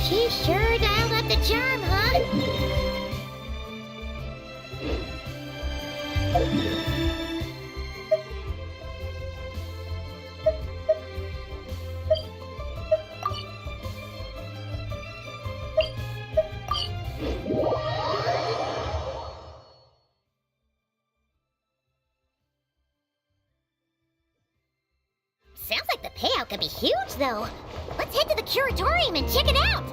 She sure dialed up the charm, huh? Sounds like the payout could be huge, though. Let's head to the curatorium and check it out.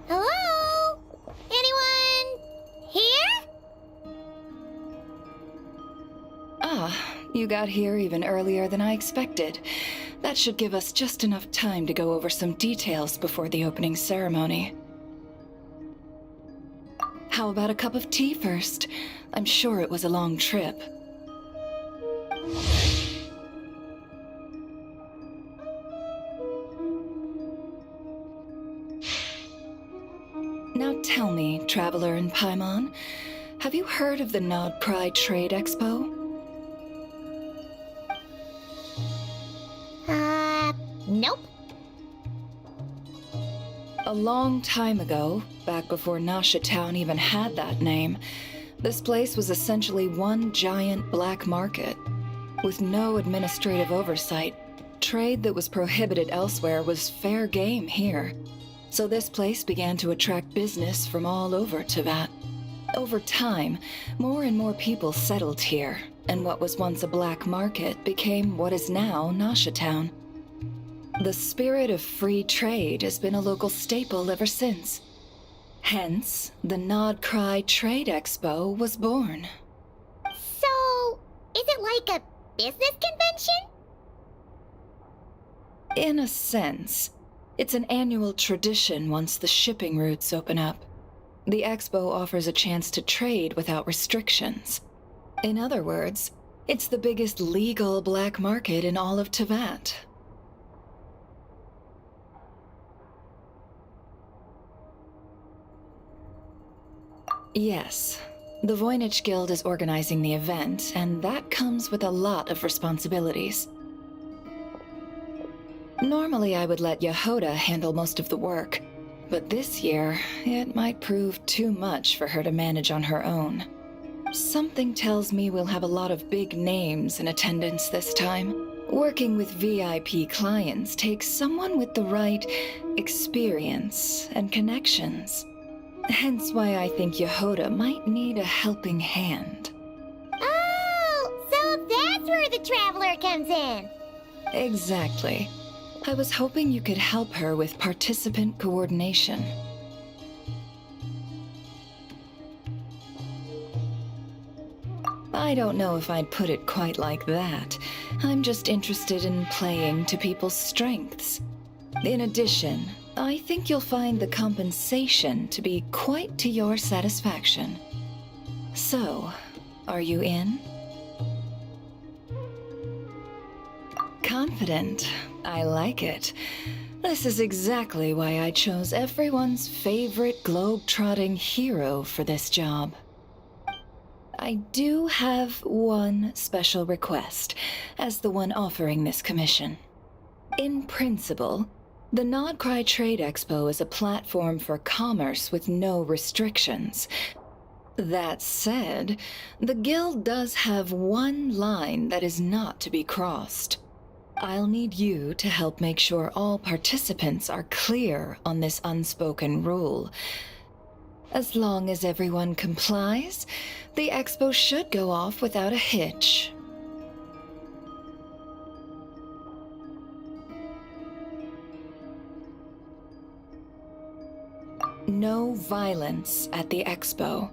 Hello? Anyone here? Ah, you got here even earlier than I expected. That should give us just enough time to go over some details before the opening ceremony. How about a cup of tea first? I'm sure it was a long trip. Now tell me, Traveler in Paimon, have you heard of the Nodcry Trade Expo? Nope. A long time ago, back before Nasha Town even had that name, this place was essentially one giant black market. With no administrative oversight, trade that was prohibited elsewhere was fair game here. So this place began to attract business from all over Teyvat. Over time, more and more people settled here, and what was once a black market became what is now Nasha Town. The spirit of free trade has been a local staple ever since. Hence, the Nodcry Trade Expo was born. So, is it like a business convention? In a sense, it's an annual tradition once the shipping routes open up. The expo offers a chance to trade without restrictions. In other words, it's the biggest legal black market in all of Teyvat. Yes, the Voynich Guild is organizing the event, and that comes with a lot of responsibilities. Normally I would let Yehoda handle most of the work, but this year it might prove too much for her to manage on her own. Something tells me we'll have a lot of big names in attendance this time. Working with VIP clients takes someone with the right experience and connections. Hence why I think Yehoda might need a helping hand. Oh, so that's where the Traveler comes in. Exactly. I was hoping you could help her with participant coordination. I don't know if I'd put it quite like that. I'm just interested in playing to people's strengths. In addition, I think you'll find the compensation to be quite to your satisfaction. So, are you in? Confident. I like it. This is exactly why I chose everyone's favorite globe-trotting hero for this job. I do have one special request, as the one offering this commission. In principle, the Nodcry Trade Expo is a platform for commerce with no restrictions. That said, the Guild does have one line that is not to be crossed. I'll need you to help make sure all participants are clear on this unspoken rule. As long as everyone complies, the expo should go off without a hitch. No violence at the expo.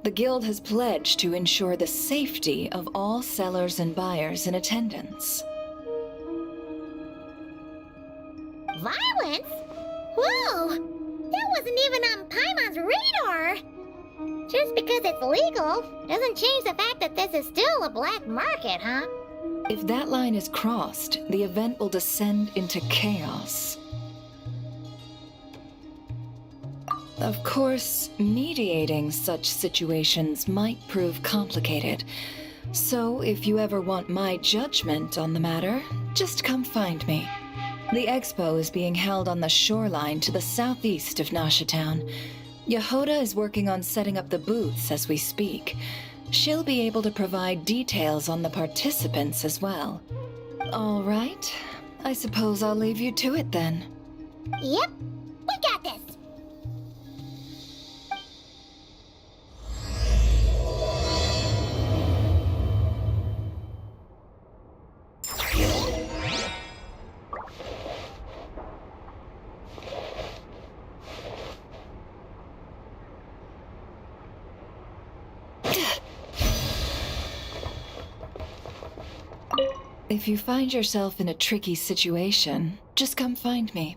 The Guild has pledged to ensure the safety of all sellers and buyers in attendance. Violence? Whoa! That wasn't even on Paimon's radar! Just because it's legal doesn't change the fact that this is still a black market, huh? If that line is crossed, the event will descend into chaos. Of course, mediating such situations might prove complicated. So, if you ever want my judgment on the matter, just come find me. The expo is being held on the shoreline to the southeast of Nasha Town. Yehoda is working on setting up the booths as we speak. She'll be able to provide details on the participants as well. All right. I suppose I'll leave you to it then. Yep, we got this. If you find yourself in a tricky situation, just come find me.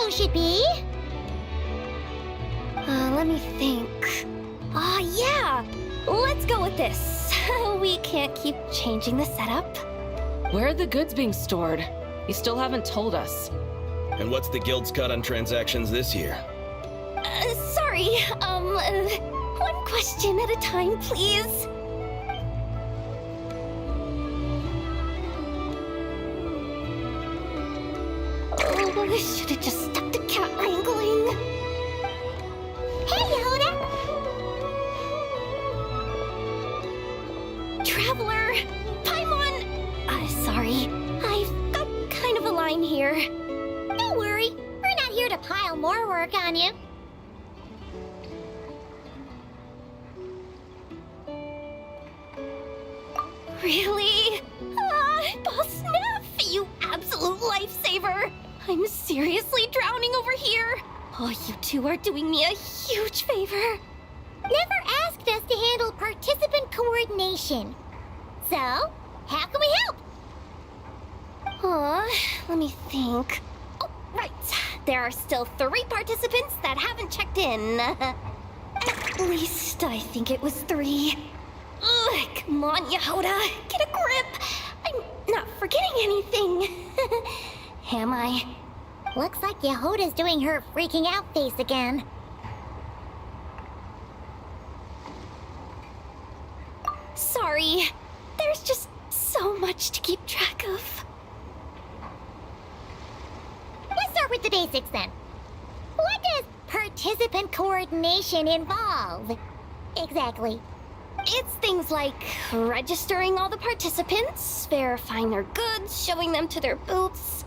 Should be. Let me think. Yeah! Let's go with this. We can't keep changing the setup. Where are the goods being stored? You still haven't told us. And what's the guild's cut on transactions this year? Sorry, one question at a time, please. I should have just stuck to cat wrangling. Hey, Yehoda! Traveler! Paimon! Sorry. I've got kind of a line here. Don't worry. We're not here to pile more work on you. Really? Boss Neff, you absolute lifesaver! I'm seriously drowning over here. Oh, you two are doing me a huge favor. Never asked us to handle participant coordination. So, how can we help? Let me think. Oh, right. There are still 3 participants that haven't checked in. At least I think it was 3. Ugh, come on, Yehoda. Get a grip. I'm not forgetting anything. Am I? Looks like Yehoda's doing her freaking out face again. Sorry. There's just so much to keep track of. Let's start with the basics then. What does participant coordination involve? Exactly. It's things like registering all the participants, verifying their goods, showing them to their booths.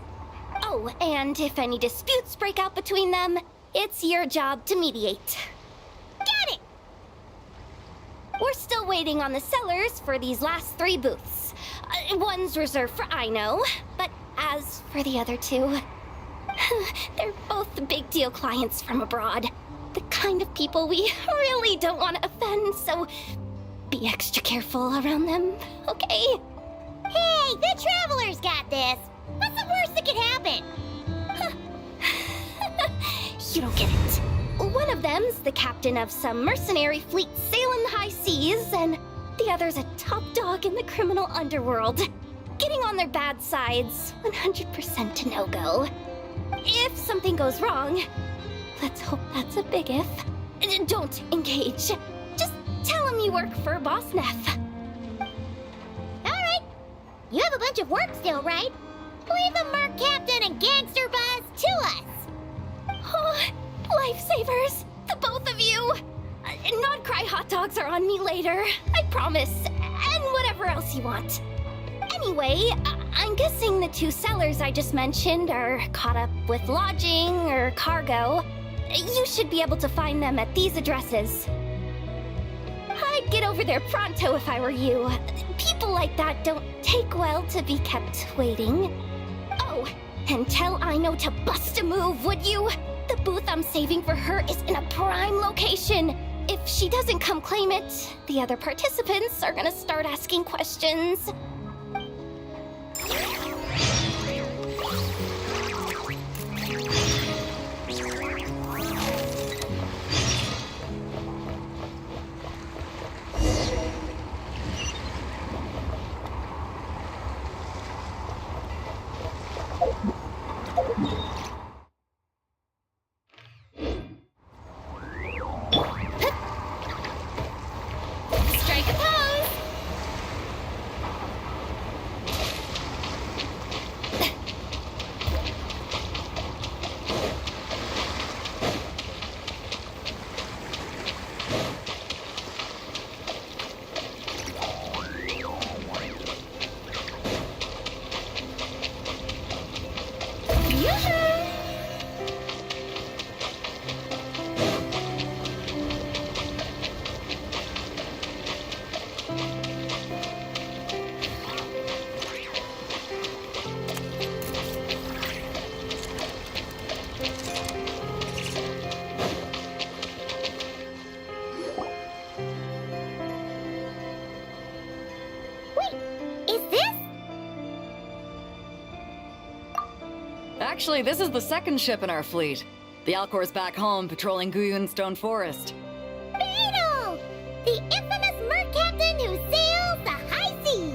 Oh, and if any disputes break out between them, it's your job to mediate. Got it! We're still waiting on the sellers for these last 3 booths. One's reserved for Ino, but as for the other 2, they're both big deal clients from abroad. The kind of people we really don't want to offend, so be extra careful around them, okay? Hey, the Traveler's got this! What's the worst that could happen? You don't get it. One of them's the captain of some mercenary fleet sailing the high seas, and the other's a top dog in the criminal underworld. Getting on their bad side's 100% a no-go. If something goes wrong, let's hope that's a big if. Don't engage. Just tell him you work for Boss Neff. Alright. You have a bunch of work still, right? Leave the Merc Captain and Gangster Buzz to us. Oh, lifesavers, the both of you. Not cry hot dogs are on me later, I promise. And whatever else you want. Anyway, I'm guessing the two sellers I just mentioned are caught up with lodging or cargo. You should be able to find them at these addresses. I'd get over there pronto if I were you. People like that don't take well to be kept waiting. Oh, and tell Aino to bust a move, would you? The booth I'm saving for her is in a prime location. If she doesn't come claim it, the other participants are gonna start asking questions. Strike a pose. Is this? Actually, this is the second ship in our fleet. The Alcor's back home patrolling Guyun Stone Forest. Beetle! The infamous Merc Captain who sails the high seas!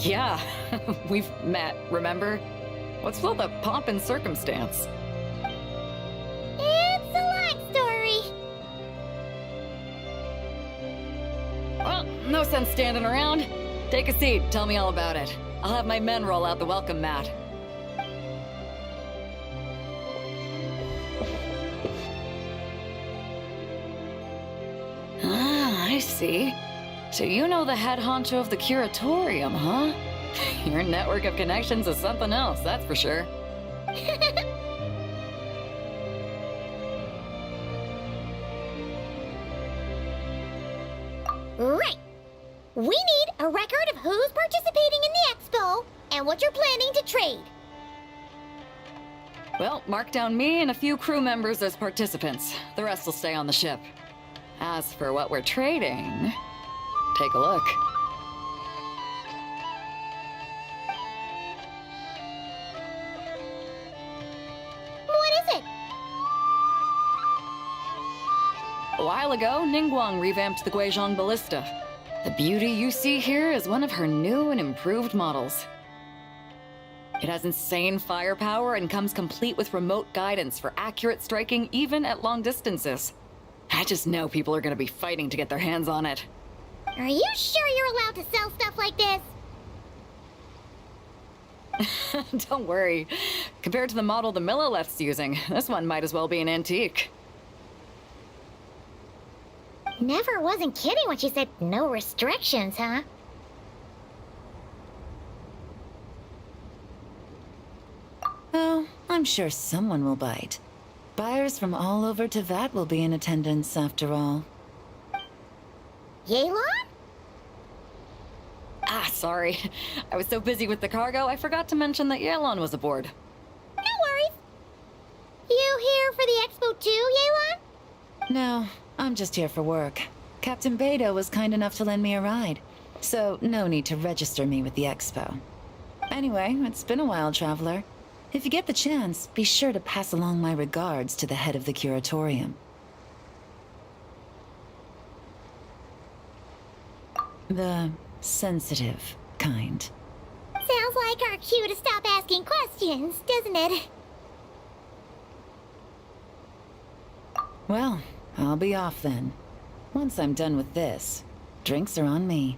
Yeah. We've met, remember? What's all the pomp and circumstance? It's a long story. Well, no sense standing around. Take a seat, tell me all about it. I'll have my men roll out the welcome mat. Ah, I see. So you know the head honcho of the curatorium, huh? Your network of connections is something else, that's for sure. Right. We need a record of who's participating in the expo and what you're planning to trade. Well, mark down me and a few crew members as participants. The rest will stay on the ship. As for what we're trading, take a look. What is it? A while ago, Ningguang revamped the Guizhong Ballista. The beauty you see here is one of her new and improved models. It has insane firepower and comes complete with remote guidance for accurate striking even at long distances. I just know people are gonna be fighting to get their hands on it. Are you sure you're allowed to sell stuff like this? Don't worry. Compared to the model the Milleleft's using, this one might as well be an antique. Never wasn't kidding when she said no restrictions, huh? Oh, I'm sure someone will bite. Buyers from all over Teyvat will be in attendance after all. Yelan? Ah, sorry. I was so busy with the cargo, I forgot to mention that Yelan was aboard. No worries. You here for the expo too, Yelan? No, I'm just here for work. Captain Beidou was kind enough to lend me a ride, so no need to register me with the expo. Anyway, it's been a while, Traveler. If you get the chance, be sure to pass along my regards to the head of the curatorium. The sensitive kind. Sounds like our cue to stop asking questions, doesn't it? Well, I'll be off then. Once I'm done with this, drinks are on me.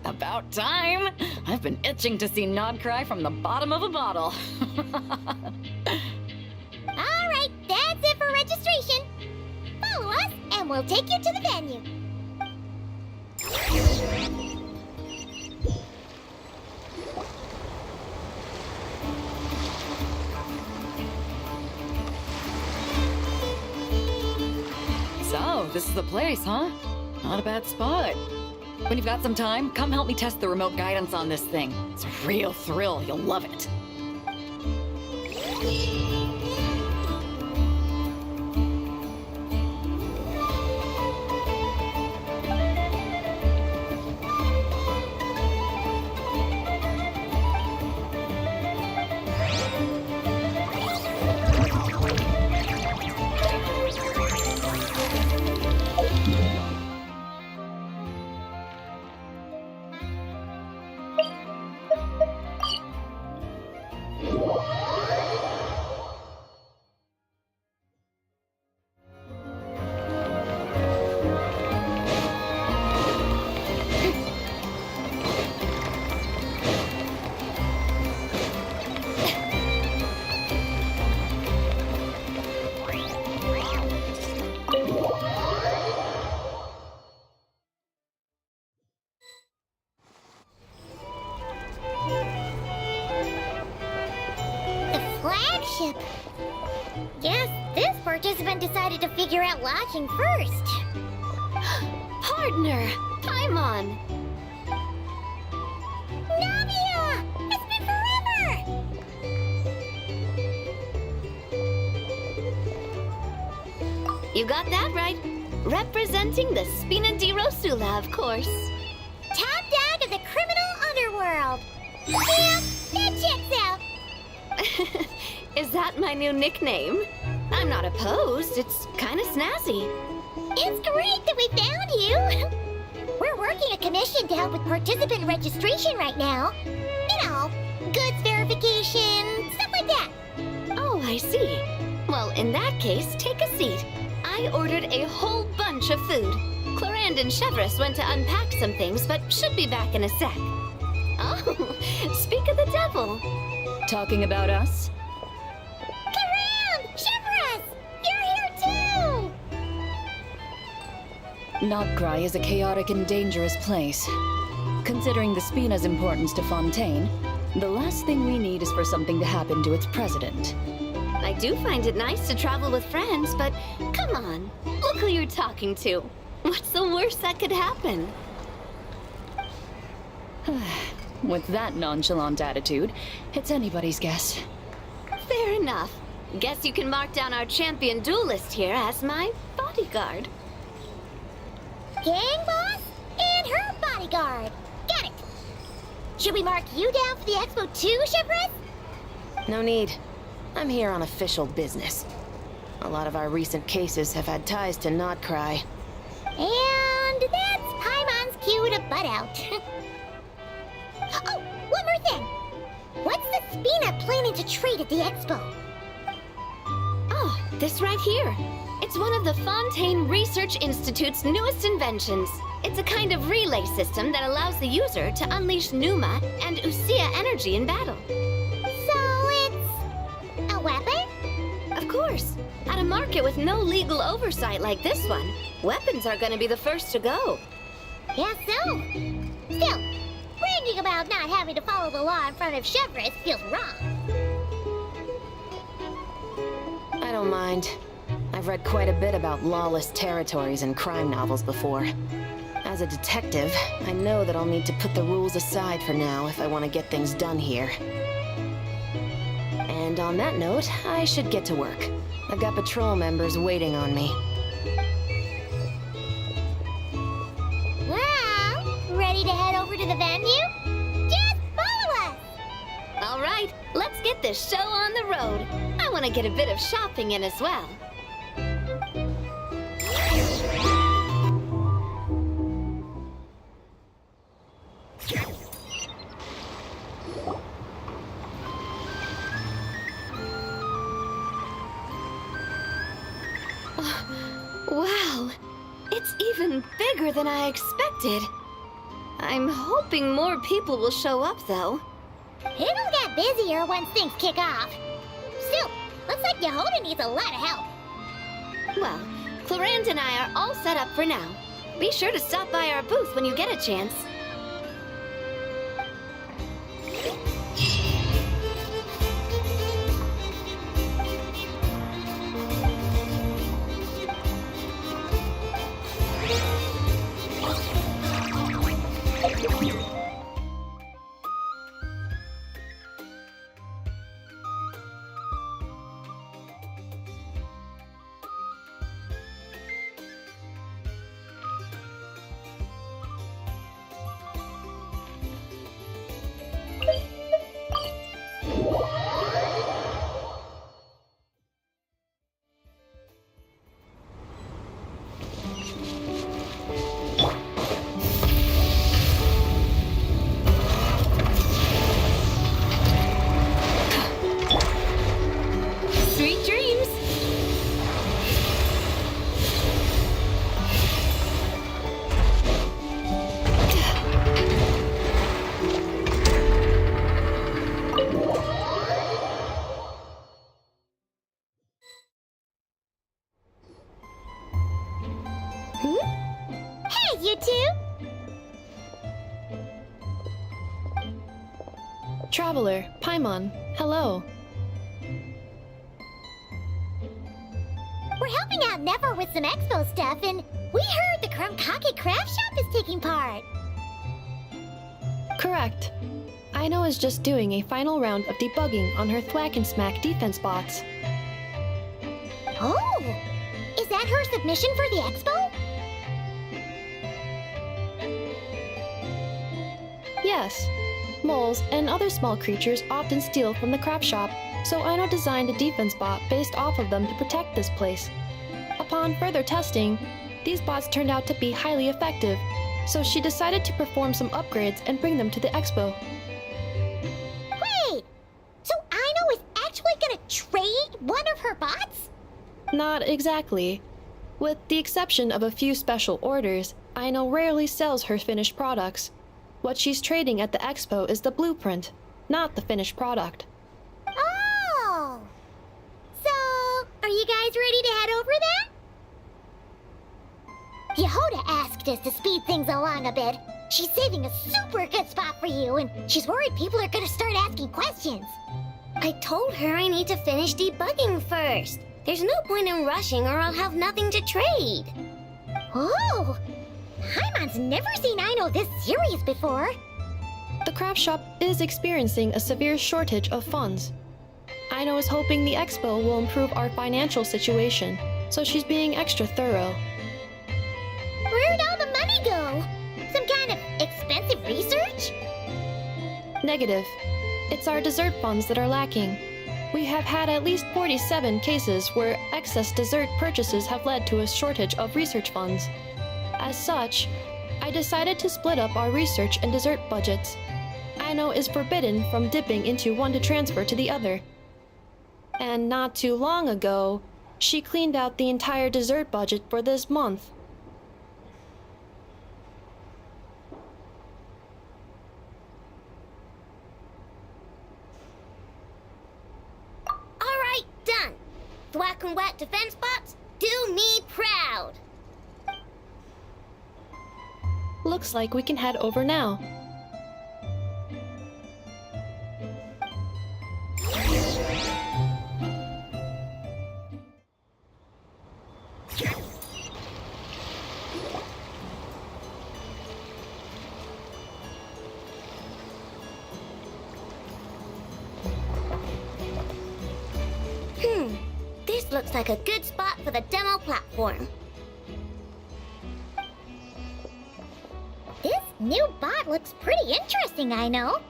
About time! I've been itching to see Nod cry from the bottom of a bottle. All right, that's it for registration. Follow us, and we'll take you to the venue. So, this is the place, huh? Not a bad spot. When you've got some time, come help me test the remote guidance on this thing. It's a real thrill. You'll love it. Flagship. Guess this participant decided to figure out lodging first. Partner, Paimon. Navia! It's been forever! You got that right. Representing the Spina di Rosula, of course. Top dog of the criminal underworld. Yeah, that checks out. Is that my new nickname? I'm not opposed. It's kind of snazzy. It's great that we found you. We're working a commission to help with participant registration right now. You know, goods verification, stuff like that. Oh, I see. Well, in that case, take a seat. I ordered a whole bunch of food. Clorand and Chevreuse went to unpack some things, but should be back in a sec. Oh, speak of the devil. Talking about us? Clorand! Chevreuse! You're here too! Nodcry is a chaotic and dangerous place. Considering the Spina's importance to Fontaine, the last thing we need is for something to happen to its president. I do find it nice to travel with friends, but come on, look who you're talking to. What's the worst that could happen? With that nonchalant attitude, it's anybody's guess. Fair enough. Guess you can mark down our champion duelist here as my bodyguard. Gang boss and her bodyguard. Got it. Should we mark you down for the expo too, Chevreuse? No need. I'm here on official business. A lot of our recent cases have had ties to Nodcry. And that's Paimon's cue to butt out. Oh, one more thing. What's the Spina planning to trade at the expo? Oh, this right here. It's one of the Fontaine Research Institute's newest inventions. It's a kind of relay system that allows the user to unleash Numa and Usia energy in battle. So it's a weapon? Of course. At a market with no legal oversight like this one, weapons are going to be the first to go. Guess so. Still, bragging about not having to follow the law in front of Chevreuse feels wrong. I don't mind. I've read quite a bit about lawless territories and crime novels before. As a detective, I know that I'll need to put the rules aside for now if I want to get things done here. And on that note, I should get to work. I've got patrol members waiting on me. Well, ready to head over to the venue? Just follow us! All right, let's get this show on the road. I want to get a bit of shopping in as well. Wow, it's even bigger than I expected. I'm hoping more people will show up, though. It'll get busier once things kick off. Still, looks like Yehoda needs a lot of help. Well, Clarence and I are all set up for now. Be sure to stop by our booth when you get a chance. Sweet dreams! Hey, you two! Traveler, Paimon, hello. We're helping out Never with some expo stuff, and we heard the Krumkake craft shop is taking part. Correct. Aino is just doing a final round of debugging on her Thwack and Smack defense bots. Oh! Is that her submission for the expo? Yes. Moles and other small creatures often steal from the craft shop, so Aino designed a defense bot based off of them to protect this place. Upon further testing, these bots turned out to be highly effective, so she decided to perform some upgrades and bring them to the expo. Wait! So Aino is actually gonna trade one of her bots? Not exactly. With the exception of a few special orders, Aino rarely sells her finished products. What she's trading at the expo is the blueprint, not the finished product. Oh! So, are you guys ready to head over there? Yehoda asked us to speed things along a bit. She's saving a super good spot for you, and she's worried people are gonna start asking questions. I told her I need to finish debugging first. There's no point in rushing or I'll have nothing to trade. Oh! Paimon's never seen Aino this serious before. The craft shop is experiencing a severe shortage of funds. Aino is hoping the expo will improve our financial situation, so she's being extra thorough. Where'd all the money go? Some kind of expensive research? Negative. It's our dessert funds that are lacking. We have had at least 47 cases where excess dessert purchases have led to a shortage of research funds. As such, I decided to split up our research and dessert budgets. Aino is forbidden from dipping into one to transfer to the other. And not too long ago, she cleaned out the entire dessert budget for this month. All right, done. Thwack and Whack defense bots, do me proud. Looks like we can head over now. This looks like a good spot for the demo platform. This new bot looks pretty interesting, I know.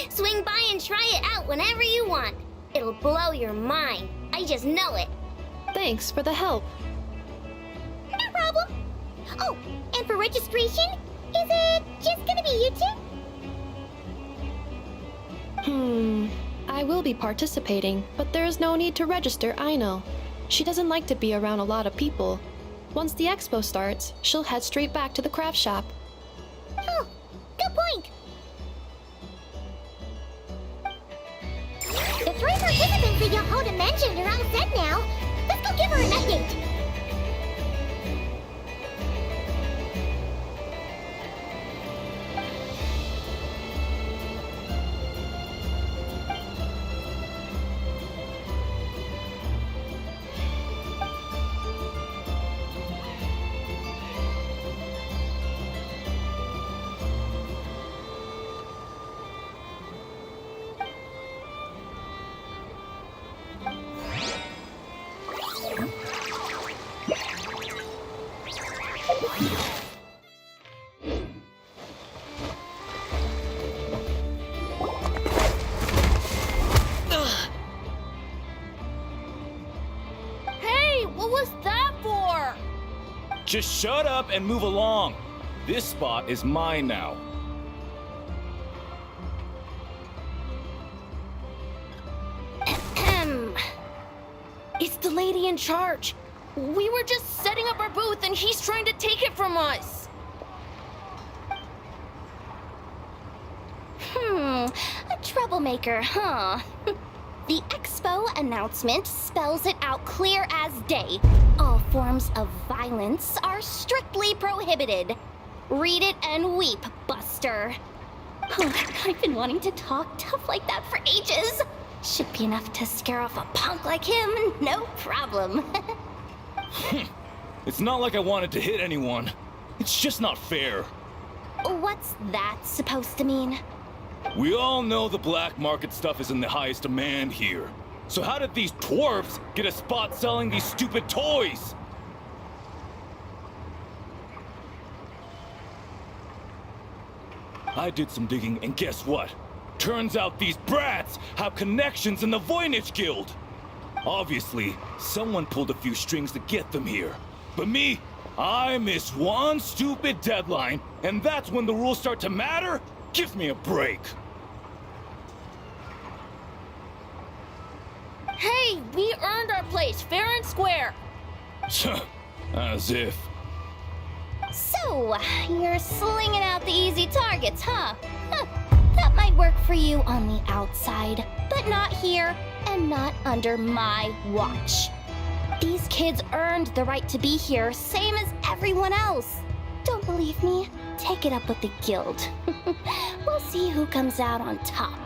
Swing by and try it out whenever you want. It'll blow your mind. I just know it. Thanks for the help. No problem. Oh, and for registration, is it just gonna be you two? be participating, but there is no need to register, I know. She doesn't like to be around a lot of people. Once the expo starts, she'll head straight back to the craft shop. Oh, good point. The 3 participants that Yohoda mentioned are all set now. Let's go give her an update. Hey, what was that for? Just shut up and move along. This spot is mine now. It's the lady in charge. We were just setting up our booth and he's trying to take it from us. A troublemaker, huh? The expo announcement spells it out clear as day. All forms of violence are strictly prohibited. Read it and weep, Buster. I've been wanting to talk tough like that for ages. Should be enough to scare off a punk like him, no problem. It's not like I wanted to hit anyone. It's just not fair. What's that supposed to mean? We all know the black market stuff is in the highest demand here. So how did these dwarves get a spot selling these stupid toys? I did some digging, and guess what? Turns out these brats have connections in the Voynich Guild. Obviously, someone pulled a few strings to get them here. But me, I missed one stupid deadline, and that's when the rules start to matter? Give me a break. Hey, we earned our place fair and square. As if. So, you're slinging out the easy targets, huh? That might work for you on the outside, but not here and not under my watch. These kids earned the right to be here, same as everyone else. Don't believe me? Take it up with the guild. We'll see who comes out on top.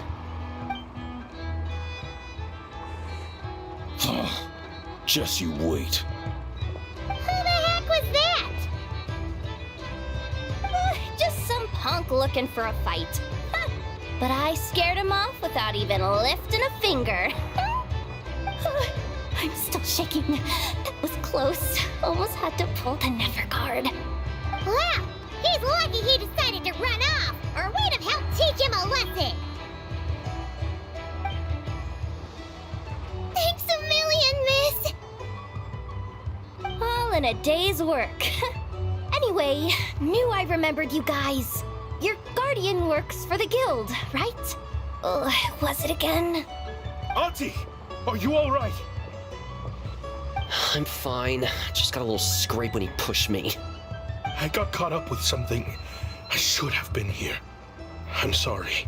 Just you wait. Who the heck was that? Just some punk looking for a fight. But I scared him off without even lifting a finger. I'm still shaking. That was close. Almost had to pull the never guard. Well, he's lucky he decided to run off, or we'd have helped teach him a lesson. Thanks a million, miss. All in a day's work. Anyway, knew I remembered you guys. Your guardian works for the guild, right? Was it again? Auntie, are you all right? I'm fine. Just got a little scrape when he pushed me. I got caught up with something. I should have been here. I'm sorry.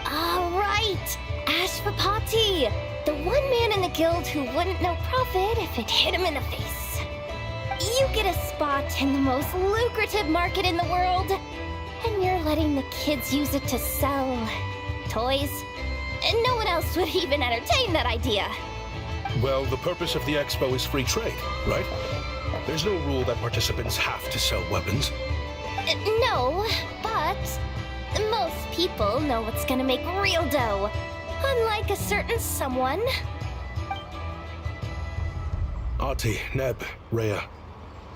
All right, Ashvapati, the one man in the guild who wouldn't know profit if it hit him in the face. You get a spot in the most lucrative market in the world, and you're letting the kids use it to sell toys. And no one else would even entertain that idea. Well, the purpose of the expo is free trade, right? There's no rule that participants have to sell weapons. No, but most people know what's gonna make real dough. Unlike a certain someone. Auntie, Neb, Rhea,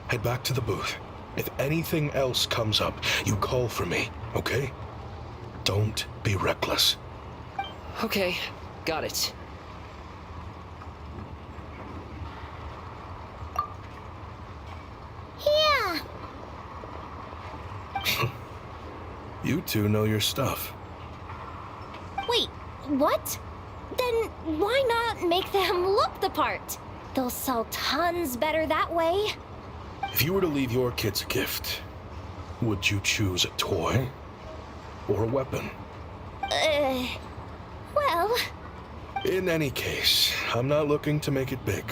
head back to the booth. If anything else comes up, you call for me, okay? Don't be reckless. Okay, got it. Yeah. You two know your stuff. What? Then why not make them look the part? They'll sell tons better that way. If you were to leave your kids a gift, would you choose a toy or a weapon? Well... In any case, I'm not looking to make it big.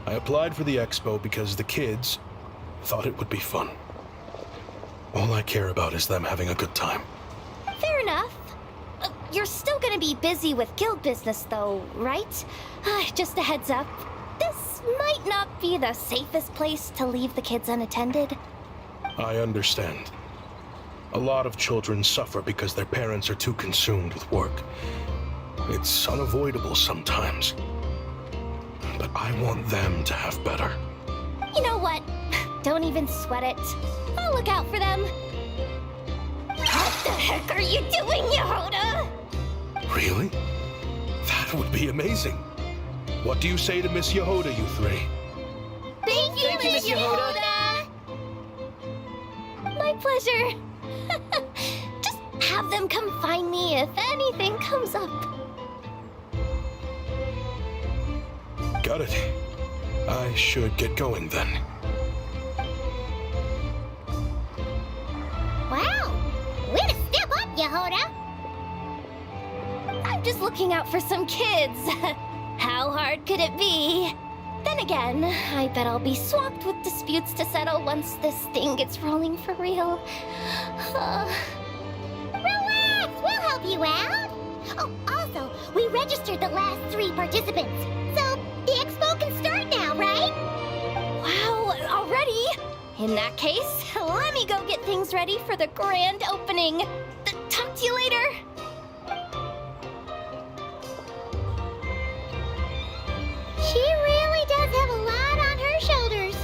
I applied for the expo because the kids thought it would be fun. All I care about is them having a good time. Fair enough. You're still gonna be busy with guild business though, right? Just a heads up. This might not be the safest place to leave the kids unattended. I understand. A lot of children suffer because their parents are too consumed with work. It's unavoidable sometimes. But I want them to have better. You know what? Don't even sweat it. I'll look out for them. What the heck are you doing, Yehoda? Really? That would be amazing. What do you say to Miss Yehoda, you three? Thank you, Miss Yehoda! My pleasure. Just have them come find me if anything comes up. Got it. I should get going then. Wow! Way to step up, Yehoda! I'm just looking out for some kids. How hard could it be? Then again, I bet I'll be swamped with disputes to settle once this thing gets rolling for real. Relax! We'll help you out! Oh, also, we registered the last 3 participants. So, the expo can start now, right? Wow, already? In that case, let me go get things ready for the grand opening. Talk to you later. She really does have a lot on her shoulders.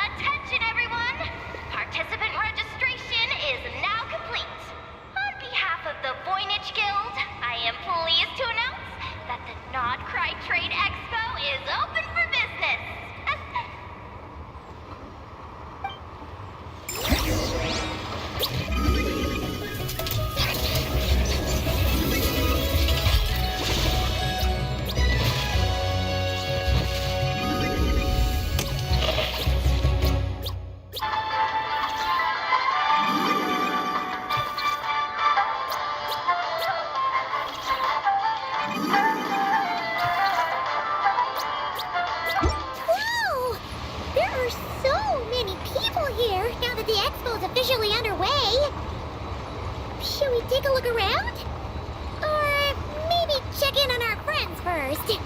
Attention, everyone! Participant registration is now complete. On behalf of the Voynich Guild, I am pleased to announce that the Nod Cry Trade Expo is open for business. Whoa! There are so many people here now that the expo's officially underway. Should we take a look around? Or maybe check in on our friends first?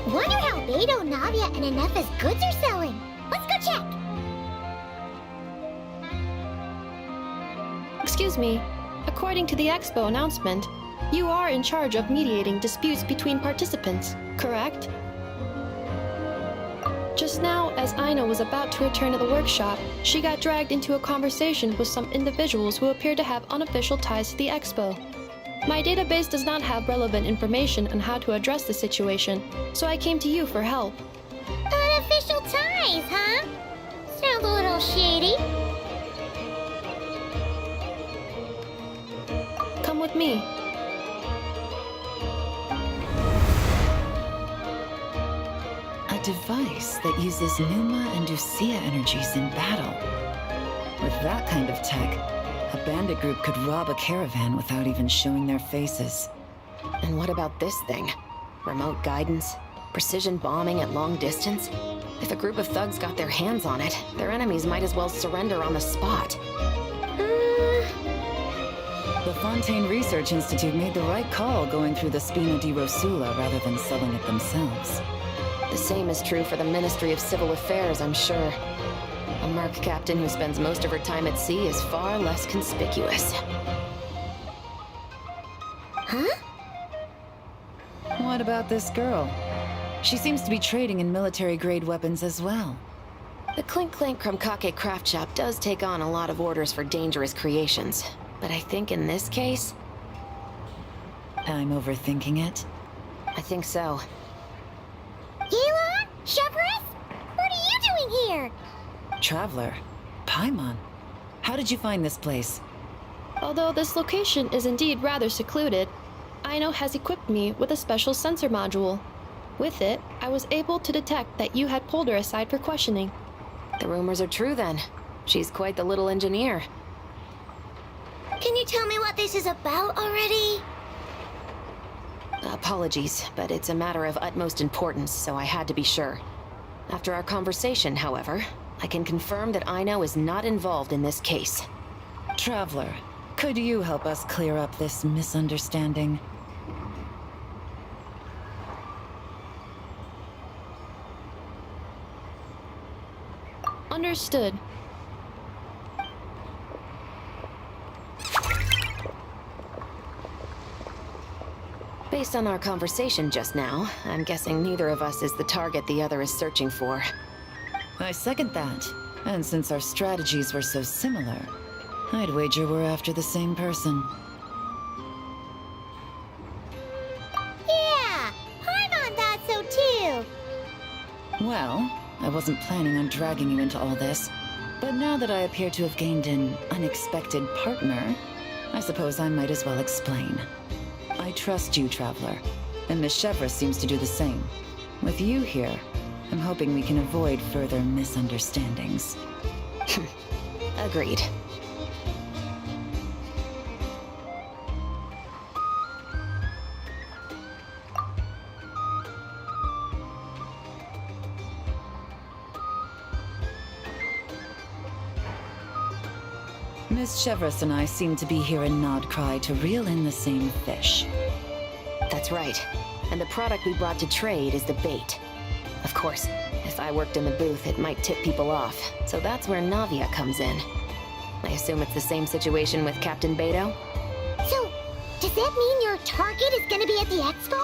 Wonder how Beto, Navia, and Anefa's goods are selling. Let's go check. Excuse me. According to the expo announcement, you are in charge of mediating disputes between participants, correct? Just now, as Aina was about to return to the workshop, she got dragged into a conversation with some individuals who appear to have unofficial ties to the expo. My database does not have relevant information on how to address the situation, so I came to you for help. Unofficial ties, huh? Sounds a little shady. Come with me. A device that uses Numa and Lucia energies in battle. With that kind of tech, a bandit group could rob a caravan without even showing their faces. And what about this thing? Remote guidance? Precision bombing at long distance? If a group of thugs got their hands on it, their enemies might as well surrender on the spot. The Fontaine Research Institute made the right call going through the Spina di Rosula rather than selling it themselves. The same is true for the Ministry of Civil Affairs, I'm sure. A merc captain who spends most of her time at sea is far less conspicuous. Huh? What about this girl? She seems to be trading in military-grade weapons as well. The Clink Clank Krumkake craft shop does take on a lot of orders for dangerous creations. But I think in this case... I'm overthinking it. I think so. Yelan? Chevron? What are you doing here? Traveler? Paimon? How did you find this place? Although this location is indeed rather secluded, Aino has equipped me with a special sensor module. With it, I was able to detect that you had pulled her aside for questioning. The rumors are true then. She's quite the little engineer. Can you tell me what this is about already? Apologies, but it's a matter of utmost importance, so I had to be sure. After our conversation, however, I can confirm that Aino is not involved in this case. Traveler, could you help us clear up this misunderstanding? Understood. Based on our conversation just now, I'm guessing neither of us is the target the other is searching for. I second that. And since our strategies were so similar, I'd wager we're after the same person. Yeah, Paimon thought so too. Well, I wasn't planning on dragging you into all this, but now that I appear to have gained an unexpected partner, I suppose I might as well explain. I trust you, Traveler, and Miss Chevra seems to do the same. With you here, I'm hoping we can avoid further misunderstandings. Agreed. Miss Chevros and I seem to be here in Nodcry to reel in the same fish. That's right. And the product we brought to trade is the bait. Of course, if I worked in the booth, it might tip people off, so that's where Navia comes in. I assume it's the same situation with Captain Beto? So, does that mean your target is gonna be at the expo?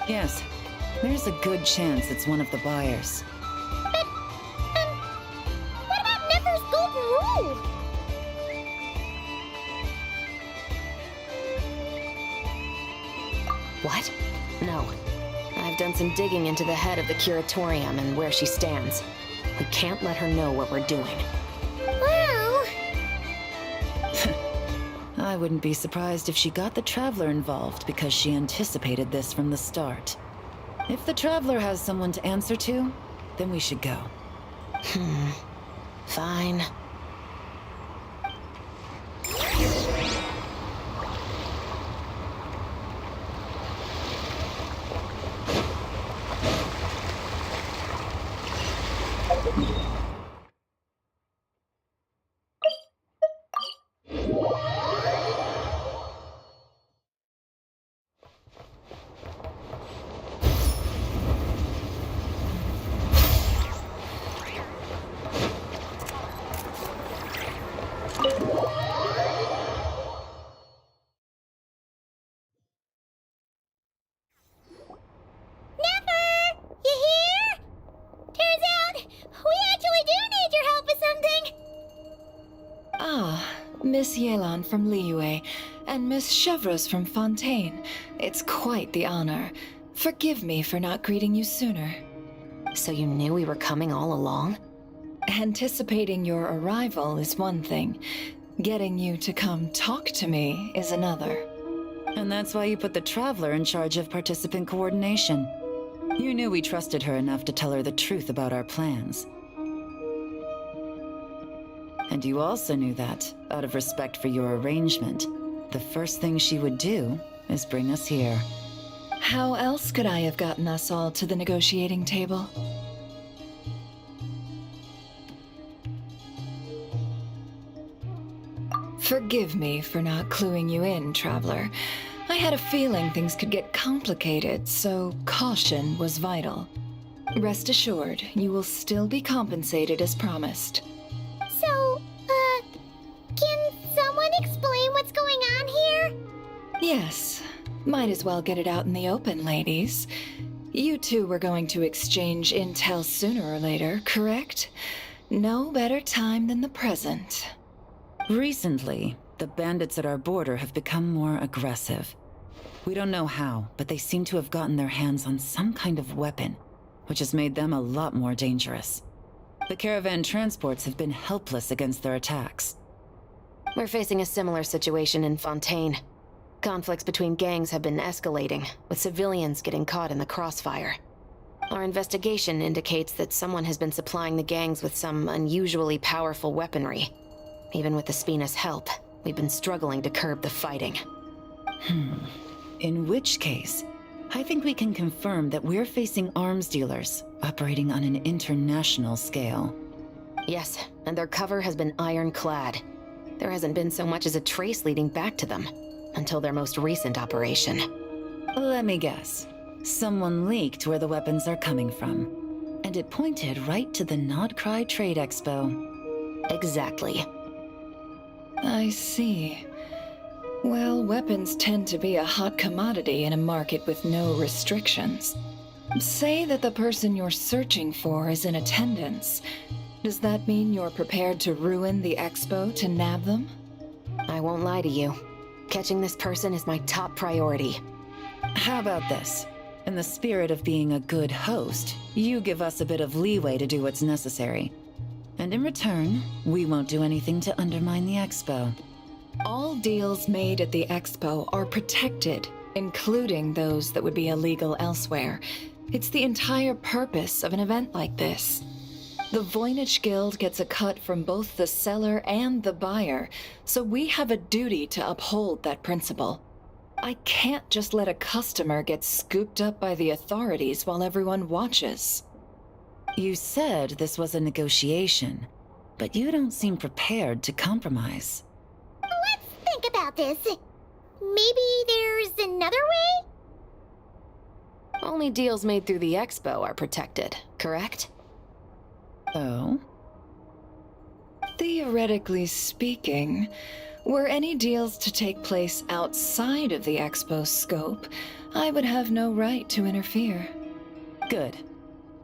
Yes, there's a good chance it's one of the buyers. But, what about Nefer's golden rule? What? No. I've done some digging into the head of the Curatorium and where she stands. We can't let her know what we're doing. Well... I wouldn't be surprised if she got the Traveler involved because she anticipated this from the start. If the Traveler has someone to answer to, then we should go. Fine. Nefer! You here? Turns out, we actually do need your help with something! Ah, Miss Yelan from Liyue, and Miss Chevros from Fontaine. It's quite the honor. Forgive me for not greeting you sooner. So you knew we were coming all along? Anticipating your arrival is one thing. Getting you to come talk to me is another. And that's why you put the Traveler in charge of participant coordination. You knew we trusted her enough to tell her the truth about our plans. And you also knew that, out of respect for your arrangement, the first thing she would do is bring us here. How else could I have gotten us all to the negotiating table? Forgive me for not cluing you in, Traveler. I had a feeling things could get complicated, so caution was vital. Rest assured, you will still be compensated as promised. So, can someone explain what's going on here? Yes, might as well get it out in the open, ladies. You two were going to exchange intel sooner or later, correct? No better time than the present. Recently, the bandits at our border have become more aggressive. We don't know how, but they seem to have gotten their hands on some kind of weapon, which has made them a lot more dangerous. The caravan transports have been helpless against their attacks. We're facing a similar situation in Fontaine. Conflicts between gangs have been escalating, with civilians getting caught in the crossfire. Our investigation indicates that someone has been supplying the gangs with some unusually powerful weaponry. Even with the Spina's help, we've been struggling to curb the fighting. In which case, I think we can confirm that we're facing arms dealers operating on an international scale. Yes, and their cover has been ironclad. There hasn't been so much as a trace leading back to them, until their most recent operation. Let me guess. Someone leaked where the weapons are coming from, and it pointed right to the Nodcry Trade Expo. Exactly. I see. Well, weapons tend to be a hot commodity in a market with no restrictions. Say that the person you're searching for is in attendance. Does that mean you're prepared to ruin the expo to nab them? I won't lie to you. Catching this person is my top priority. How about this? In the spirit of being a good host, you give us a bit of leeway to do what's necessary. And in return, we won't do anything to undermine the expo. All deals made at the expo are protected, including those that would be illegal elsewhere. It's the entire purpose of an event like this. The Voynich Guild gets a cut from both the seller and the buyer, so we have a duty to uphold that principle. I can't just let a customer get scooped up by the authorities while everyone watches. You said this was a negotiation, but you don't seem prepared to compromise. Let's think about this. Maybe there's another way? Only deals made through the expo are protected, correct? Oh? Theoretically speaking, were any deals to take place outside of the expo's scope, I would have no right to interfere. Good.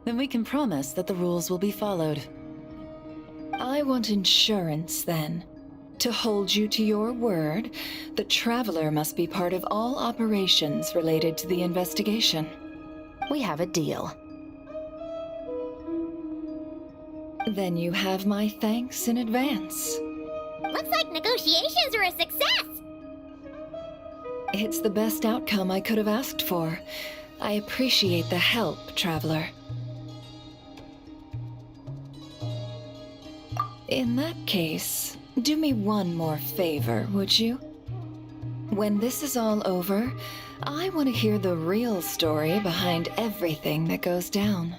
Then we can promise that the rules will be followed. I want insurance, then. To hold you to your word, the Traveler must be part of all operations related to the investigation. We have a deal. Then you have my thanks in advance. Looks like negotiations are a success! It's the best outcome I could have asked for. I appreciate the help, Traveler. In that case, do me one more favor, would you? When this is all over, I want to hear the real story behind everything that goes down.